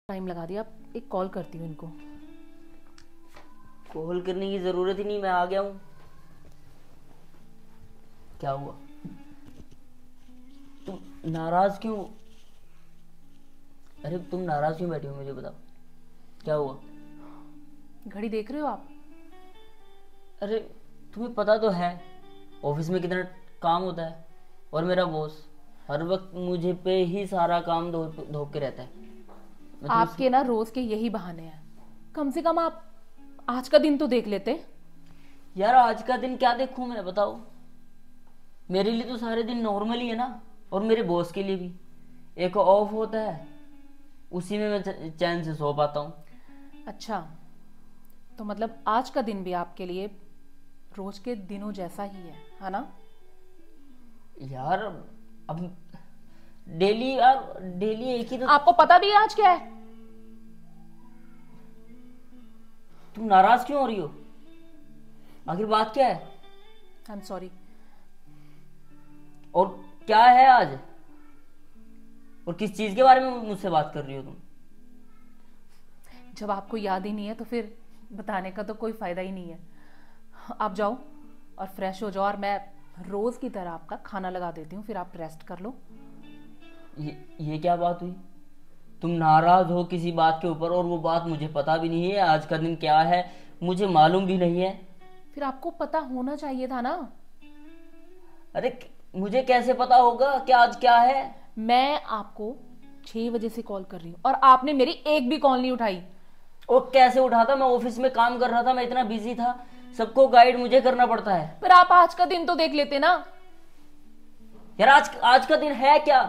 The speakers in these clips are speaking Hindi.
टाइम लगा दिया। अब एक कॉल करती हूँ इनको। कॉल करने की जरूरत ही नहीं, मैं आ गया हूँ। क्या हुआ? तुम नाराज क्यों? अरे तुम नाराज क्यों बैठी हो, मुझे बताओ क्या हुआ। घड़ी देख रहे हो आप? अरे तुम्हें पता तो है ऑफिस में कितना काम होता है, और मेरा बॉस हर वक्त मुझे पे ही सारा काम धोप के रहता है। मैं आपके ना रोज के यही बहाने हैं। कम से कम आप आज का दिन तो देख लेते। यार आज का दिन क्या देखूं मैं, बताओ। मेरे लिए तो सारे दिन नॉर्मल ही है ना, और मेरे बॉस के लिए भी एक ऑफ होता है, उसी में मैं चैन से सो पाता हूँ। अच्छा, तो मतलब आज का दिन भी आपके लिए रोज के दिनों जैसा ही है ना? यार अब डेली एक ही तो। आपको पता भी है आज क्या है? तुम नाराज क्यों हो रही हो? आखिर बात क्या है? I am sorry. और क्या है आज? और किस चीज के बारे में मुझसे बात कर रही हो तुम? जब आपको याद ही नहीं है तो फिर बताने का तो कोई फायदा ही नहीं है। आप जाओ और फ्रेश हो जाओ, और मैं रोज की तरह आपका खाना लगा देती हूँ, फिर आप रेस्ट कर लो। ये क्या बात हुई? तुम नाराज हो किसी बात के ऊपर, और वो बात मुझे पता भी नहीं है। आज का दिन क्या है मुझे मालूम भी नहीं है। फिर आपको पता होना चाहिए था ना। अरे मुझे कैसे पता होगा कि आज क्या है? मैं आपको 6 बजे से कॉल कर रही हूँ और आपने मेरी एक भी कॉल नहीं उठाई। और कैसे उठाता, मैं ऑफिस में काम कर रहा था, मैं इतना बिजी था। सबको गाइड मुझे करना पड़ता है। पर आप आज का दिन तो देख लेते ना। यार आज आज का दिन है क्या?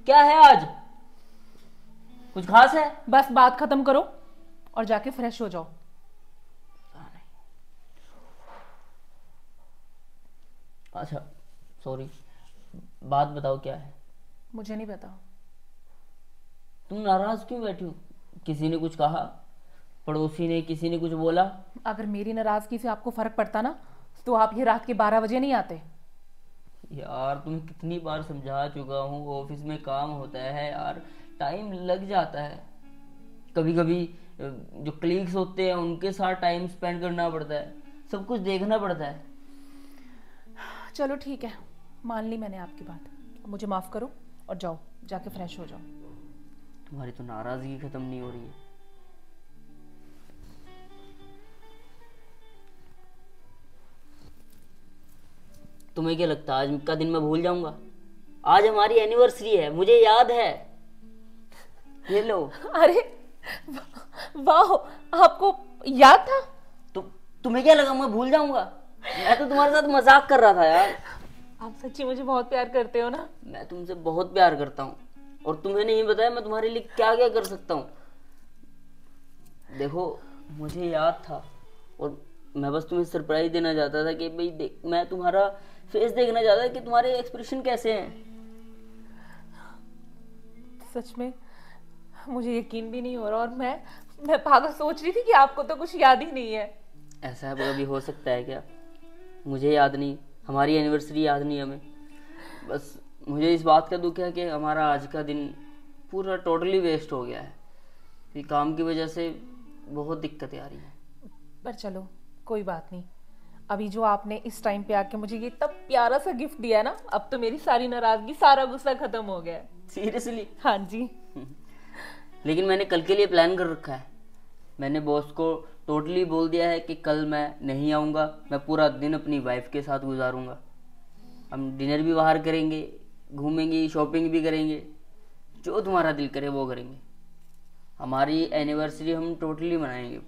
क्या है आज? कुछ खास है? बस बात खत्म करो और जाके फ्रेश हो जाओ। अच्छा सॉरी, बात बताओ क्या है। मुझे नहीं पता। तुम नाराज क्यों बैठी हो? किसी ने कुछ कहा? पड़ोसी ने, किसी ने कुछ बोला? अगर मेरी नाराजगी से आपको फर्क पड़ता ना तो आप ये रात के 12 बजे नहीं आते। यार तुम्हें कितनी बार समझा चुका हूँ, ऑफिस में काम होता है यार, टाइम लग जाता है। कभी कभी जो कलीग्स होते हैं उनके साथ टाइम स्पेंड करना पड़ता है, सब कुछ देखना पड़ता है। चलो ठीक है, मान ली मैंने आपकी बात। अब मुझे माफ करो और जाओ, जाके फ्रेश हो जाओ। तुम्हारी तो नाराजगी खत्म नहीं हो रही है। तुम्हें क्या लगता है आज का दिन मैं भूल जाऊंगा? आज हमारी एनिवर्सरी है, मुझे याद है। ये लो। अरे वाह, आपको याद था? तु, तुम्हें क्या लगा मैं भूल जाऊंगा? मैं तो तुम्हारे साथ मजाक कर रहा था यार। आप सच्ची मुझे बहुत प्यार करते हो ना। मैं तुमसे बहुत प्यार करता हूँ, और तुम्हें नहीं बताया मैं तुम्हारे लिए क्या क्या कर सकता हूँ। देखो मुझे याद था, और मैं बस तुम्हें सरप्राइज देना चाहता था कि भाई देख, मैं तुम्हारा फेस देखना चाहता था कि तुम्हारे एक्सप्रेशन कैसे हैं। सच में मुझे यकीन भी नहीं हो रहा, और मैं पागल सोच रही थी कि आपको तो कुछ याद ही नहीं है। ऐसा कभी हो सकता है क्या? मुझे याद नहीं, हमारी एनिवर्सरी याद नहीं हमें। बस मुझे इस बात का दुख है कि हमारा आज का दिन पूरा टोटली वेस्ट हो गया है। ये काम की वजह से बहुत दिक्कतें आ रही हैं। पर चलो कोई बात नहीं। अभी जो आपने इस टाइम पे आके मुझे ये इतना प्यारा सा गिफ्ट दिया है ना, अब तो मेरी सारी नाराजगी सारा गुस्सा खत्म हो गया है। सीरियसली? हाँ जी। लेकिन मैंने कल के लिए प्लान कर रखा है। मैंने बॉस को टोटली बोल दिया है कि कल मैं नहीं आऊँगा, मैं पूरा दिन अपनी वाइफ के साथ गुजारूंगा। हम डिनर भी बाहर करेंगे, घूमेंगे, शॉपिंग भी करेंगे, जो तुम्हारा दिल करे वो करेंगे। हमारी एनिवर्सरी हम टोटली मनाएंगे।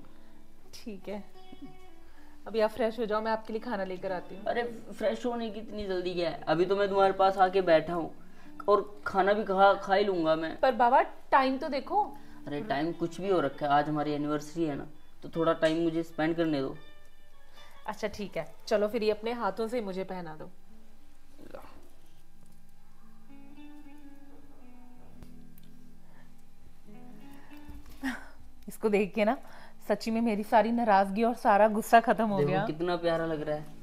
ठीक है, अभी आप फ्रेश हो जाओ, मैं आपके लिए खाना लेकर आती हूँ। अरे फ्रेश होने की इतनी जल्दी क्या है? अभी तो मैं तुम्हारे पास आके बैठा हूँ, और खाना भी खा ही लूंगा मैं। पर बाबा टाइम तो देखो। अरे टाइम कुछ भी हो रखा है, आज हमारी एनिवर्सरी है ना, तो थोड़ा टाइम मुझे स्पेंड करने दो। अच्छा ठीक है, चलो फिर ये अपने हाथों से मुझे पहना दो। इसको देख के ना सच्ची में मेरी सारी नाराजगी और सारा गुस्सा खत्म हो देखो गया। कितना प्यारा लग रहा है।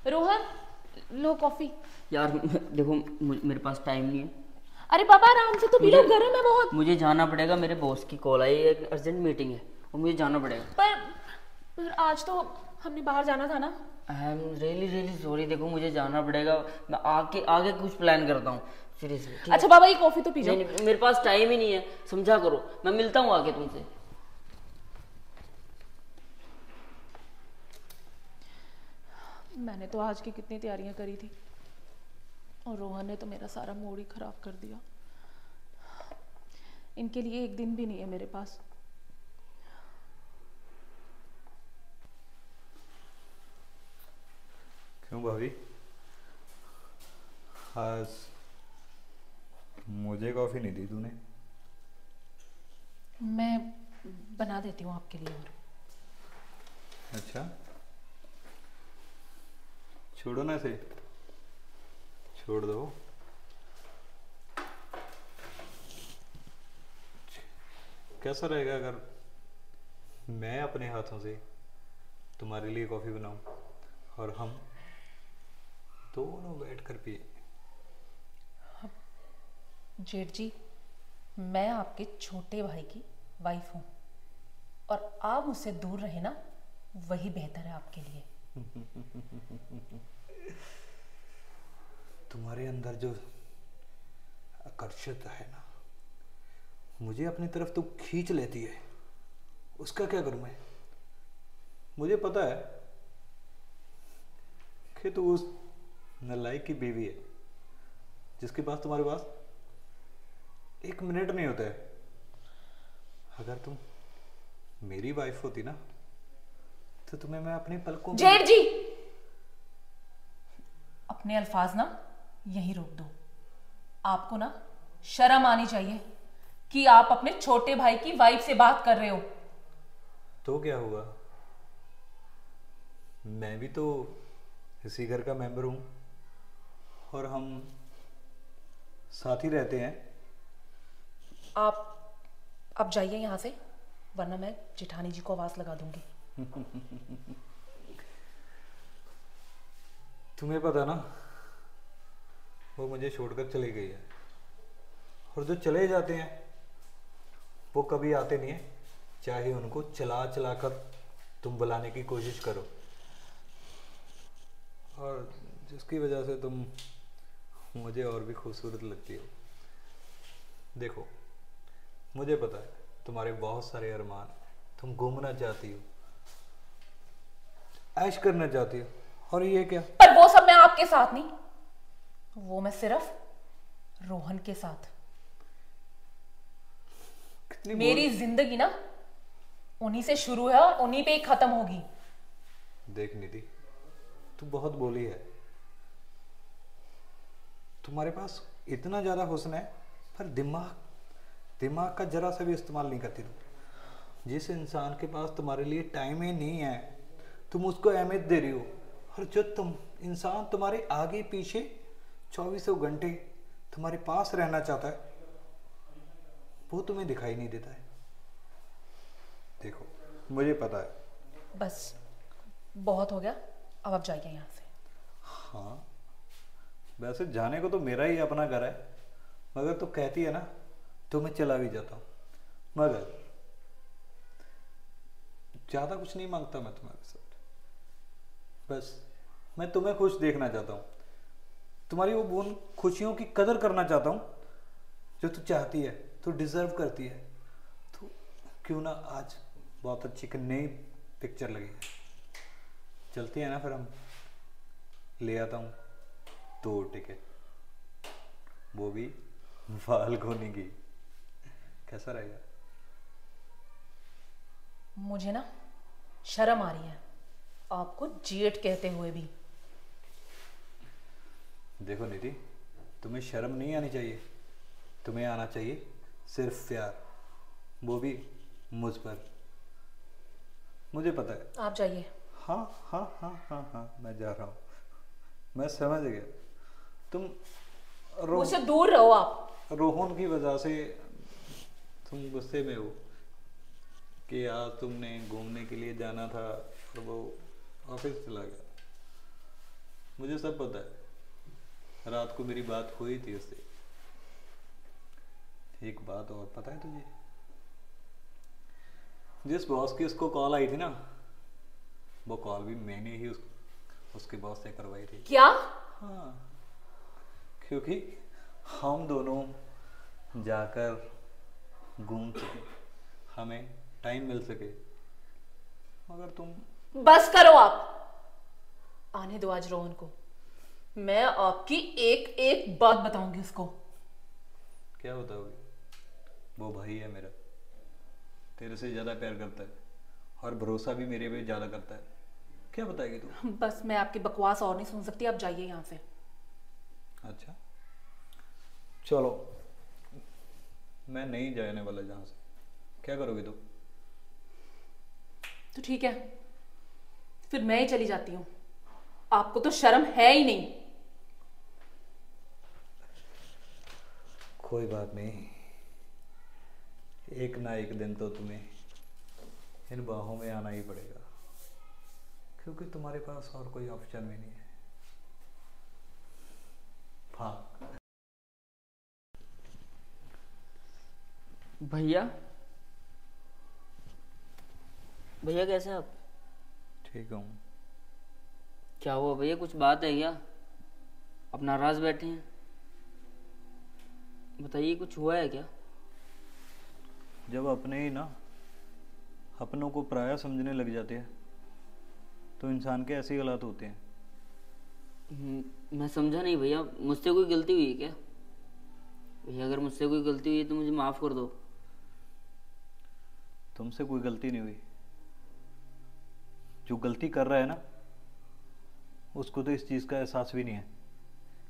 रोहन, लो कॉफी। यार देखो मेरे पास टाइम नहीं है। अरे पापा आराम से तो पी लो, मुझे- गर्म है बहुत। मुझे जाना पड़ेगा, मेरे बॉस की कॉल आई है, एक अर्जेंट मीटिंग है और मुझे जाना पड़ेगा। पर आज तो हमने बाहर जाना था ना। I am really really sorry. देखो मुझे जाना पड़ेगा, मैं आगे आगे कुछ प्लान करता हूँ सीरियसली। अच्छा बाबा, ये कॉफी तो पी जाओ। नहीं, मेरे पास टाइम ही नहीं है, समझा करो। मैं मिलता हूँ आगे तुमसे। मैंने तो आज की कितनी तैयारियां करी थी और रोहन ने तो मेरा सारा मूड ही खराब कर दिया। इनके लिए एक दिन भी नहीं है मेरे पास। क्यों भाभी, आज मुझे कॉफी नहीं दी तूने? मैं बना देती हूँ आपके लिए। और अच्छा, छोड़ो ना इसे, छोड़ दो। कैसा रहेगा अगर मैं अपने हाथों से तुम्हारे लिए कॉफी बनाऊं और हम दोनों बैठकर पिए? जेठ जी, मैं आपके छोटे भाई की वाइफ हूँ और आप मुझसे दूर रहे ना, वही बेहतर है आपके लिए। तुम्हारे अंदर जो आकर्षित है ना, मुझे अपनी तरफ तो खींच लेती है, उसका क्या करूं मैं? मुझे पता है कि तू उस नालायक की बीवी है जिसके पास तुम्हारे पास एक मिनट नहीं होता है। अगर तुम मेरी वाइफ होती ना तो तुम्हें मैं अपनी पलकों में... जेठ जी, अपने अल्फाज ना यहीं रोक दो। आपको ना शर्म आनी चाहिए कि आप अपने छोटे भाई की वाइफ से बात कर रहे हो। तो क्या हुआ, मैं भी तो इसी घर का मेंबर हूं और हम साथ ही रहते हैं। आप जाइए यहां से, वरना मैं जेठानी जी को आवाज लगा दूंगी। तुम्हें पता ना, वो मुझे छोड़कर चली गई है और जो चले जाते हैं वो कभी आते नहीं है, चाहे उनको चला चला कर तुम बुलाने की कोशिश करो। और जिसकी वजह से तुम मुझे और भी खूबसूरत लगती हो। देखो, मुझे पता है तुम्हारे बहुत सारे अरमान, तुम घूमना चाहती हो, ऐश करना चाहती हो, और ये क्या? पर वो सब मैं आपके साथ नहीं, वो मैं सिर्फ रोहन के साथ। मेरी जिंदगी ना उन्हीं से शुरू है और उन्हीं पे ही खत्म होगी। देख निधि, तू बहुत बोली है, तुम्हारे पास इतना ज्यादा हुस्न है, पर दिमाग का जरा सा भी इस्तेमाल नहीं करती तुम। जिस इंसान के पास तुम्हारे लिए टाइम ही नहीं है, तुम उसको अहमियत दे रही हो, और जो तुम इंसान तुम्हारे आगे पीछे 24 घंटे तुम्हारे पास रहना चाहता है, वो तुम्हें दिखाई नहीं देता है। देखो, मुझे पता है। बस बहुत हो गया, अब आप जाइए यहाँ से। हाँ, वैसे जाने को तो मेरा ही अपना घर है, मगर तो कहती है ना तो मैं चला भी जाता हूँ। मगर ज़्यादा कुछ नहीं मांगता मैं तुम्हारे साथ, बस मैं तुम्हें खुश देखना चाहता हूँ, तुम्हारी वो उन खुशियों की कदर करना चाहता हूँ जो तू चाहती है, तू डिज़र्व करती है। तो क्यों ना आज बहुत अच्छी एक नई पिक्चर लगी है, चलती है ना? फिर हम ले आता हूँ 2 टिकट, वो भी फाल्गुनी की। कैसा रहेगा? मुझे ना शर्म आ रही है आपको जेठ कहते हुए भी। देखो निधि, तुम्हें शर्म नहीं आनी चाहिए, तुम्हें आना चाहिए सिर्फ प्यार, वो भी मुझ पर। मुझे पता है। आप जाइए। हाँ हाँ हाँ हाँ हाँ, मैं जा रहा हूँ, मैं समझ गया। तुम मुझसे दूर रहो आप। रोहन की वजह से तुम गुस्से में हो कि आज तुमने घूमने के लिए जाना था और वो ऑफिस चला गया। मुझे सब पता है, रात को मेरी बात हुई थी उससे। एक बात और पता है तुझे, जिस बॉस की उसको कॉल आई थी ना, वो कॉल भी मैंने ही उसके बॉस से करवाई थी। क्या? हाँ, क्योंकि हम दोनों जाकर घूम सके, हमें टाइम मिल सके। मगर तुम बस करो आप, आने दो आज रोहन को। मैं आपकी एक एक बात बताऊंगी उसको। क्या बताओगे? वो भाई है मेरा, तेरे से ज्यादा प्यार करता है और भरोसा भी मेरे पे ज्यादा करता है। क्या बताएगी तू? बस मैं आपकी बकवास और नहीं सुन सकती, आप जाइए यहाँ से। अच्छा चलो, मैं नहीं जाने वाला जहाँ से। क्या करोगे तू? तो ठीक है, फिर मैं ही चली जाती हूँ। आपको तो शर्म है ही नहीं। कोई बात नहीं, एक ना एक दिन तो तुम्हें इन बाहों में आना ही पड़ेगा, क्योंकि तुम्हारे पास और कोई ऑप्शन भी नहीं है। भाग। भैया, भैया कैसे हैं आप? ठीक हूँ। क्या हुआ भैया, कुछ बात है क्या? आप नाराज बैठे हैं, बताइए कुछ हुआ है क्या? जब अपने ही ना अपनों को पराया समझने लग जाते हैं तो इंसान के ऐसे ही हालात होते हैं। मैं समझा नहीं भैया, मुझसे कोई गलती हुई है क्या? भैया अगर मुझसे कोई गलती हुई है तो मुझे माफ़ कर दो। तुमसे कोई गलती नहीं हुई। जो गलती कर रहा है ना, उसको तो इस चीज़ का एहसास भी नहीं है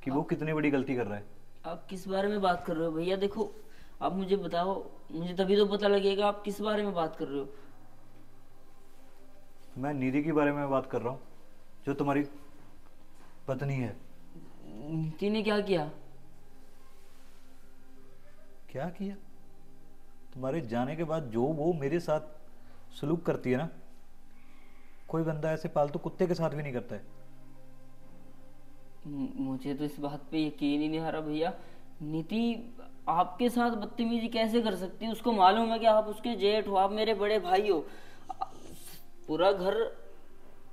कि वो कितनी बड़ी गलती कर रहा है। आप किस बारे में बात कर रहे हो भैया? देखो आप मुझे बताओ, मुझे तभी तो पता लगेगा आप किस बारे में बात कर रहे हो। मैं निधि के बारे में बात कर रहा हूँ, जो तुम्हारी पत्नी है। नीति ने क्या किया? क्या किया? तुम्हारे जाने के बाद जो वो मेरे साथ सलूक करती है ना, कोई बंदा ऐसे पालतू कुत्ते के साथ भी नहीं करता है। मुझे तो इस बात पे यकीन ही नहीं आ रहा भैया। नीति आपके साथ बदतमीजी कैसे कर सकती है? उसको मालूम है कि आप उसके जेठ हो, आप मेरे बड़े भाई हो। पूरा घर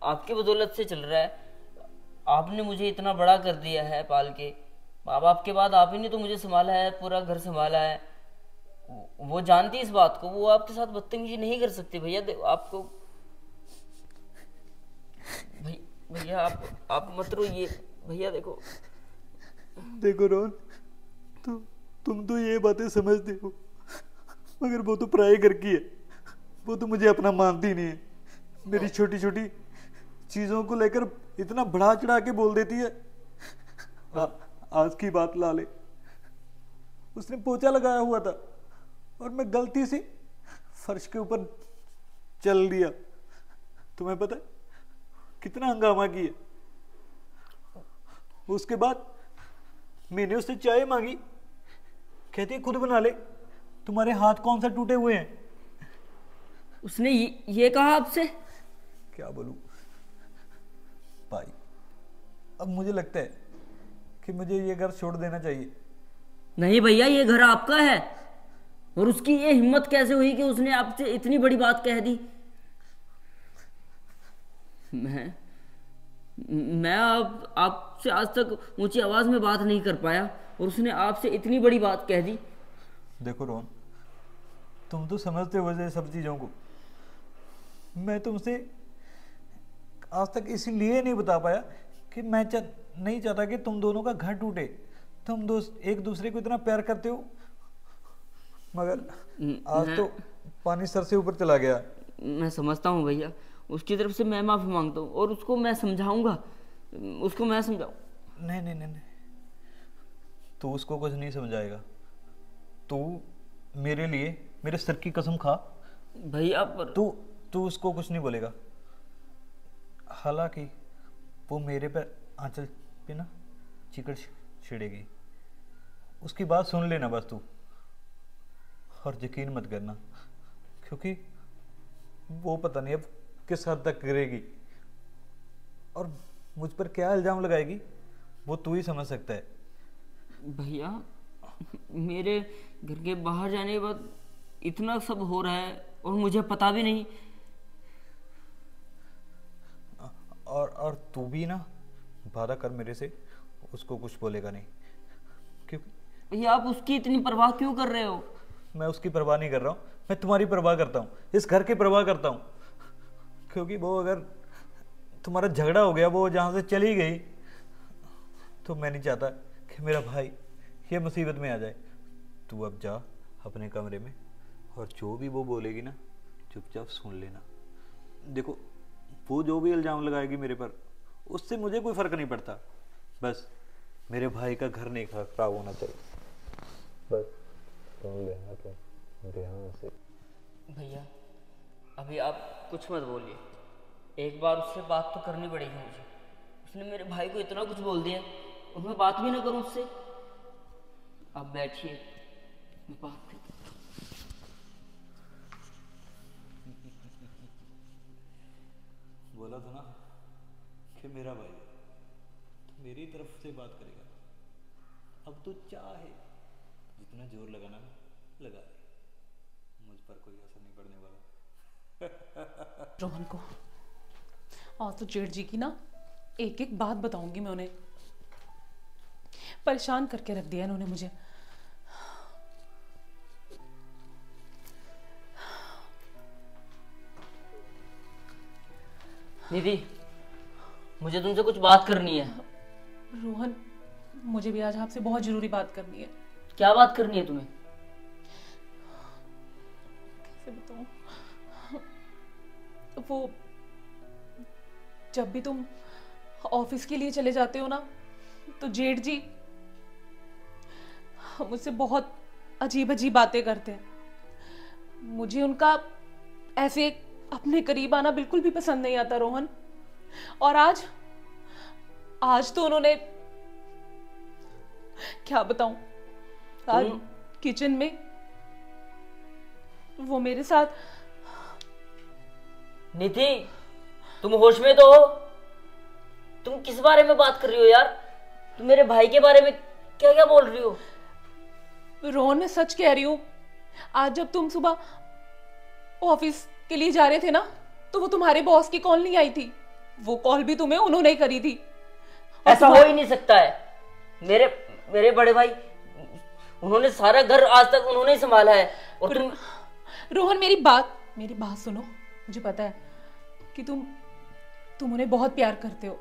आपके बदौलत से चल रहा है। आपने मुझे इतना बड़ा कर दिया है पाल के। माँ बाप के बाद आप ही ने तो मुझे संभाला है, पूरा घर संभाला है। वो जानती है इस बात को, वो आपके साथ बदतमीजी नहीं कर सकती भैया। आपको भैया आप मत रोइए भैया। देखो रोहन, तुम तो ये बातें समझते हो, मगर वो तो पराये घर की है। वो तो मुझे अपना मानती नहीं है। मेरी छोटी छोटी चीजों को लेकर इतना बढ़ा चढ़ा के बोल देती है। आज की बात ला ले, उसने पोछा लगाया हुआ था और मैं गलती से फर्श के ऊपर चल दिया। तुम्हें पता है कितना हंगामा किया। उसके बाद मैंने उससे चाय मांगी, कहती है खुद बना ले, तुम्हारे हाथ कौन सा टूटे हुए हैं। उसने ये कहा आपसे? क्या बोलूं भाई, अब मुझे लगता है कि मुझे ये घर छोड़ देना चाहिए। नहीं भैया, ये घर आपका है। और उसकी ये हिम्मत कैसे हुई कि उसने आपसे इतनी बड़ी बात कह दी? मैं आपसे आज तक ऊंची आवाज में बात नहीं कर पाया और उसने आपसे इतनी बड़ी बात कह दी। देखो रोहन, तुम तो समझते हो ये सब चीजों को। मैं तुमसे आज तक इसलिए नहीं बता पाया कि मैं नहीं चाहता कि तुम दोनों का घर टूटे। तुम एक दूसरे को इतना प्यार करते हो, मगर आज तो पानी सर से ऊपर चला गया। मैं समझता हूँ भैया, उसकी तरफ से मैं माफी मांगता हूँ और उसको मैं समझाऊंगा। उसको मैं समझाऊँ। नहीं नहीं नहीं, तू उसको कुछ नहीं समझाएगा। तू मेरे लिए मेरे सर की कसम खा भैया। तू उसको कुछ नहीं बोलेगा। हालांकि वो मेरे पर आंचल पे ना चिकड़ छिड़ेगी, उसकी बात सुन लेना बस तू, और यकीन मत करना, क्योंकि वो पता नहीं अब किस हद तक गिरेगी। और मुझ पर क्या इल्जाम लगाएगी वो तू ही समझ सकता है। भैया, मेरे घर के बाहर जाने के बाद इतना सब हो रहा है और मुझे पता भी नहीं। और तू भी ना वादा कर मेरे से उसको कुछ बोलेगा नहीं। क्योंकि भैया, आप उसकी इतनी परवाह क्यों कर रहे हो? मैं उसकी परवाह नहीं कर रहा हूँ, मैं तुम्हारी परवाह करता हूँ, इस घर की परवाह करता हूँ। क्योंकि वो अगर तुम्हारा झगड़ा हो गया, वो जहाँ से चली गई, तो मैं नहीं चाहता कि मेरा भाई ये मुसीबत में आ जाए। तू अब जा अपने कमरे में और जो भी वो बोलेगी ना चुपचाप सुन लेना। देखो, वो जो भी इल्ज़ाम लगाएगी मेरे पर, उससे मुझे कोई फ़र्क नहीं पड़ता। बस मेरे भाई का घर नहीं खराब होना चाहिए। बस सुन लेना तुम ध्यान से। भैया, अभी आप कुछ मत बोलिए, एक बार उससे बात तो करनी पड़ेगी मुझे। उसने मेरे भाई को इतना कुछ बोल दिया और मैं बात भी ना करूं उससे। आप बैठिए, मैं बात करता हूं। बोला था ना कि मेरा भाई है, तो मेरी तरफ से बात करेगा। अब तो चाहे जितना जोर लगाना ना लगा दे, मुझ पर कोई असर नहीं पड़ने वाला। रोहन को आज तो जेठ जी की ना एक एक बात बताऊंगी मैं उन्हें। परेशान करके रख दिया इन्होंने मुझे। निधि, मुझे तुमसे कुछ बात करनी है। रोहन, मुझे भी आज आपसे बहुत जरूरी बात करनी है। क्या बात करनी है तुम्हें? कैसे बताऊं? वो जब भी तुम ऑफिस के लिए चले जाते हो ना, तो जेठ जी मुझसे बहुत अजीब अजीब बातें करते हैं। मुझे उनका ऐसे अपने करीब आना बिल्कुल भी पसंद नहीं आता रोहन। और आज तो उन्होंने, क्या बताऊं, आज किचन में वो मेरे साथ। निधि, तुम होश में तो हो? तुम किस बारे में बात कर रही हो यार? तुम मेरे भाई के बारे में क्या क्या बोल रही हो? रोहन, मैं सच कह रही हूं। आज जब तुम सुबह ऑफिस के लिए जा रहे थे ना, तो वो तुम्हारे बॉस की कॉल नहीं आई थी। वो कॉल भी तुम्हें उन्होंने ही करी थी। ऐसा हो ही नहीं सकता है। मेरे बड़े भाई, उन्होंने सारा घर आज तक उन्होंने ही संभाला है। और रोहन, मेरी बात सुनो। मुझे पता है कि तुम उन्हें बहुत प्यार करते हो,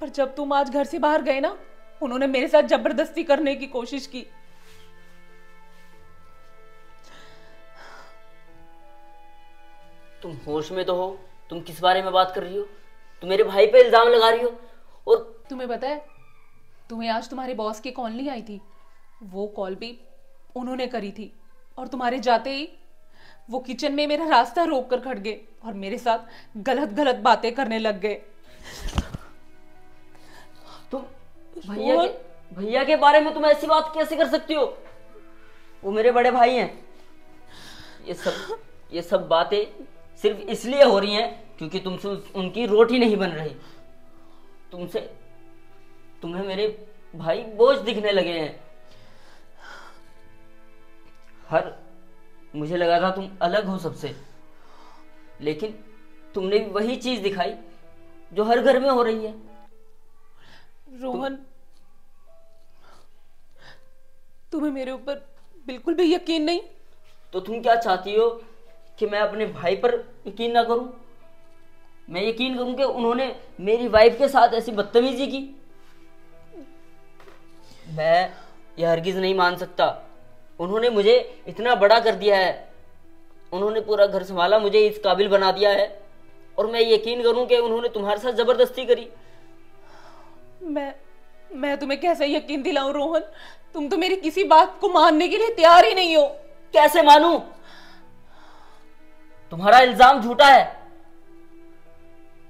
पर जब तुम आज घर से बाहर गए ना, उन्होंने मेरे साथ जबरदस्ती करने की कोशिश की। तुम होश में तो हो? तुम किस बारे में बात कर रही हो? तुम मेरे भाई पे इल्जाम लगा रही हो। और तुम्हें पता है, तुम्हें आज तुम्हारे बॉस की कॉल नहीं आई थी। वो कॉल भी उन्होंने करी थी। और तुम्हारे जाते ही वो किचन में मेरा रास्ता रोक कर खड़ गए और मेरे साथ गलत गलत बातें करने लग गए। तुम भैया के बारे में तुम ऐसी बात कैसे कर सकती हो? वो मेरे बड़े भाई हैं। ये सब बातें सिर्फ इसलिए हो रही हैं क्योंकि तुमसे उनकी रोटी नहीं बन रही। तुम्हें मेरे भाई बोझ दिखने लगे हैं। मुझे लगा था तुम अलग हो सबसे, लेकिन तुमने भी वही चीज दिखाई जो हर घर में हो रही है। रोहन, तुम्हें मेरे ऊपर बिल्कुल भी यकीन नहीं? तो तुम क्या चाहती हो कि मैं अपने भाई पर यकीन ना करूं? मैं यकीन करूं कि उन्होंने मेरी वाइफ के साथ ऐसी बदतमीजी की? मैं यह हरगिज नहीं मान सकता। उन्होंने मुझे इतना बड़ा कर दिया है, उन्होंने पूरा घर संभाला, मुझे इस काबिल बना दिया है, और मैं यकीन करूं कि उन्होंने तुम्हारे साथ जबरदस्ती करी? मैं तुम्हें कैसे यकीन दिलाऊं रोहन? तुम तो मेरी किसी बात को मानने के लिए तैयार ही नहीं हो। कैसे मानूं? तुम्हारा इल्जाम झूठा है।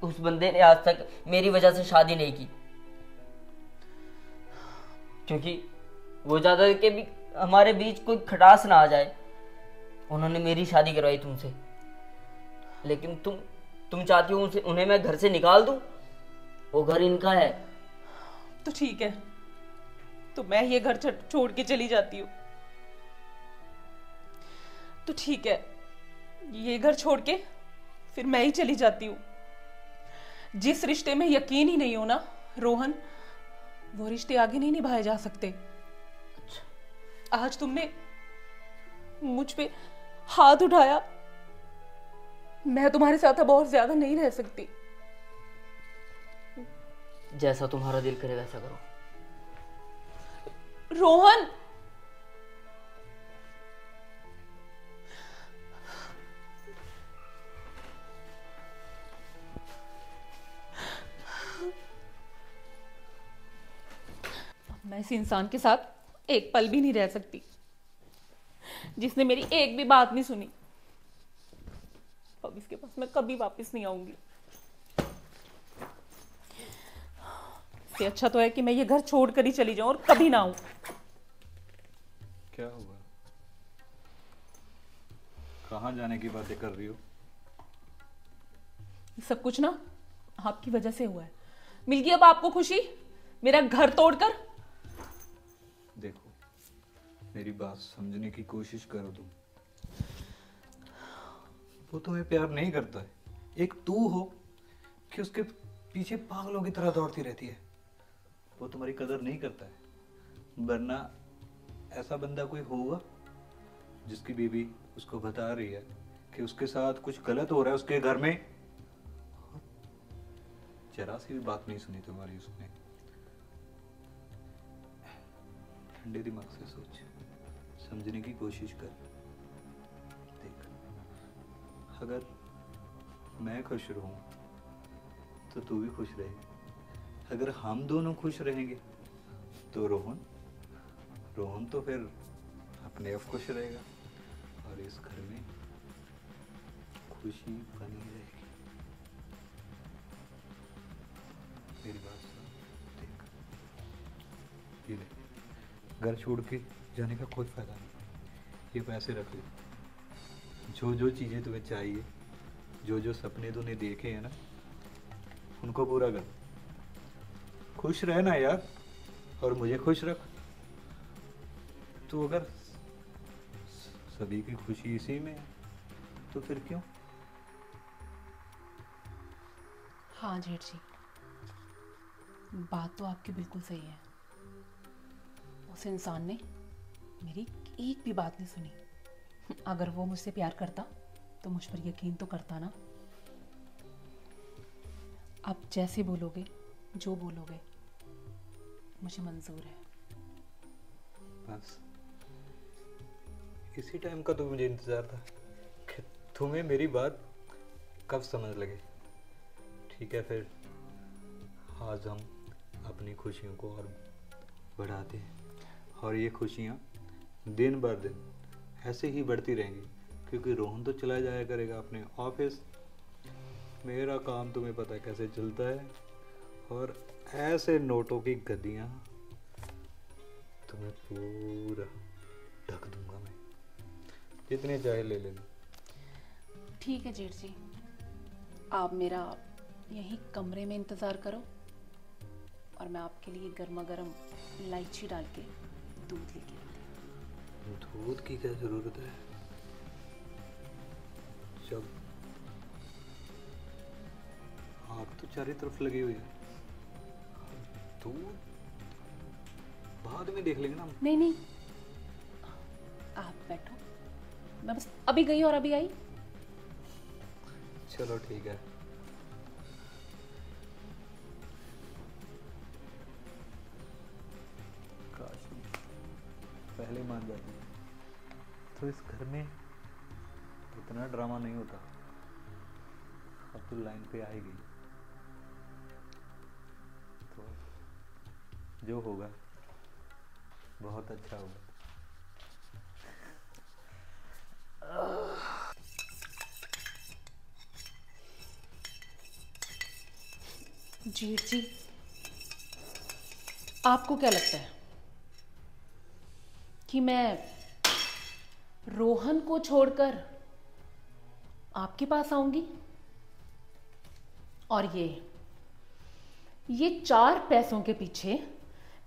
उस बंदे ने आज तक मेरी वजह से शादी नहीं की, क्योंकि वो चाहता है कि भी हमारे बीच कोई खटास ना आ जाए। उन्होंने मेरी शादी करवाई तुमसे, लेकिन तुम चाहती हो उन्हें मैं घर से निकाल दूं? वो घर इनका है। तो ठीक है, तो मैं ये घर छोड़ के चली जाती हूँ। तो ठीक है, ये घर छोड़ के फिर मैं ही चली जाती हूँ। जिस रिश्ते में यकीन ही नहीं हो ना रोहन, वो रिश्ते आगे नहीं निभाए जा सकते। आज तुमने मुझ पे हाथ उठाया, मैं तुम्हारे साथ अब और ज्यादा नहीं रह सकती। जैसा तुम्हारा दिल करे वैसा करो। रोहन, मैं इस इंसान के साथ एक पल भी नहीं रह सकती जिसने मेरी एक भी बात नहीं सुनी। अब इसके पास मैं कभी वापस नहीं आऊंगी। इससे अच्छा तो है कि मैं ये घर छोड़ कर ही चली जाऊं और कभी ना आऊं। क्या हुआ? कहाँ जाने की बातें कर रही हो? ये सब कुछ ना आपकी वजह से हुआ है। मिल गई अब आपको खुशी मेरा घर तोड़कर? देखो, मेरी बात समझने की कोशिश करो तुम। वो तुम्हें प्यार नहीं करता है। एक तू हो कि उसके पीछे पागलों की तरह दौड़ती रहती है। वो तुम्हारी कदर नहीं करता है। वरना ऐसा बंदा कोई होगा जिसकी बीवी उसको बता रही है कि उसके साथ कुछ गलत हो रहा है उसके घर में, जरा सी भी बात नहीं सुनी तुम्हारी उसने। ठंडे दिमाग से सोच, समझने की कोशिश कर। देख, अगर मैं खुश रहूं तो तू भी खुश रहेगी। अगर हम दोनों खुश रहेंगे तो रोहन तो फिर अपने आप खुश रहेगा और इस घर में खुशी बनी रहेगी। मेरी बात सुन, देख, ये ले, घर छोड़ के जाने का कोई फायदा नहीं। ये पैसे रख ले। जो जो चीज़ें तुम्हें चाहिए, जो जो सपने तूने देखे हैं ना, उनको पूरा कर। खुश रहना यार, और मुझे खुश रख। तो अगर सभी की खुशी इसी में है तो फिर क्यों? हाँ जेठ जी, बात तो आपकी बिल्कुल सही है। उस इंसान ने मेरी एक भी बात नहीं सुनी। अगर वो मुझसे प्यार करता तो मुझ पर यकीन तो करता ना। आप जैसे बोलोगे, जो बोलोगे, मुझे मंजूर है। बस इसी टाइम का तो मुझे इंतजार था कि तुम्हें मेरी बात कब समझ लगे। ठीक है, फिर आज हम अपनी खुशियों को और बढ़ाते हैं, और ये खुशियाँ दिन बर दिन ऐसे ही बढ़ती रहेंगी, क्योंकि रोहन तो चला जाया करेगा अपने ऑफिस। मेरा काम तुम्हें पता है कैसे चलता है, और ऐसे नोटों की गद्दियाँ तुम्हें पूरा ढक दूंगा मैं। जितने चाहे ले लेना। ठीक है जेठ जी, आप मेरा यही कमरे में इंतज़ार करो और मैं आपके लिए गर्मा गर्म इलायची डाल के दूध लेके आती हूँ। दूध की क्या जरूरत है जब आग तो चारों तरफ लगी हुई है। दूध बाद में देख लेंगे ना हम। नहीं नहीं, आप बैठो, मैं बस अभी गई और अभी आई। चलो ठीक है। काश पहले मान जाती तो इस घर में इतना ड्रामा नहीं होता। अब तो लाइन पे आएगी तो जो होगा बहुत अच्छा होगा। जेठ जी, आपको क्या लगता है कि मैं रोहन को छोड़कर आपके पास आऊंगी? और ये 4 पैसों के पीछे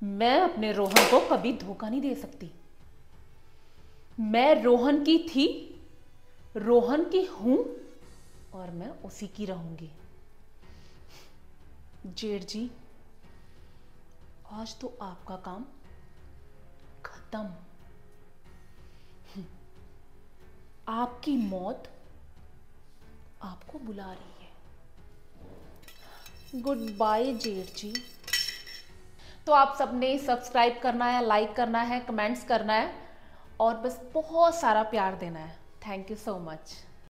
मैं अपने रोहन को कभी धोखा नहीं दे सकती। मैं रोहन की थी, रोहन की हूं और मैं उसी की रहूंगी। जेठ जी, आज तो आपका काम खत्म। आपकी मौत आपको बुला रही है। गुड बाय जेठ जी। तो आप सबने सब्सक्राइब करना है, लाइक करना है, कमेंट्स करना है और बस बहुत सारा प्यार देना है। Thank you so much.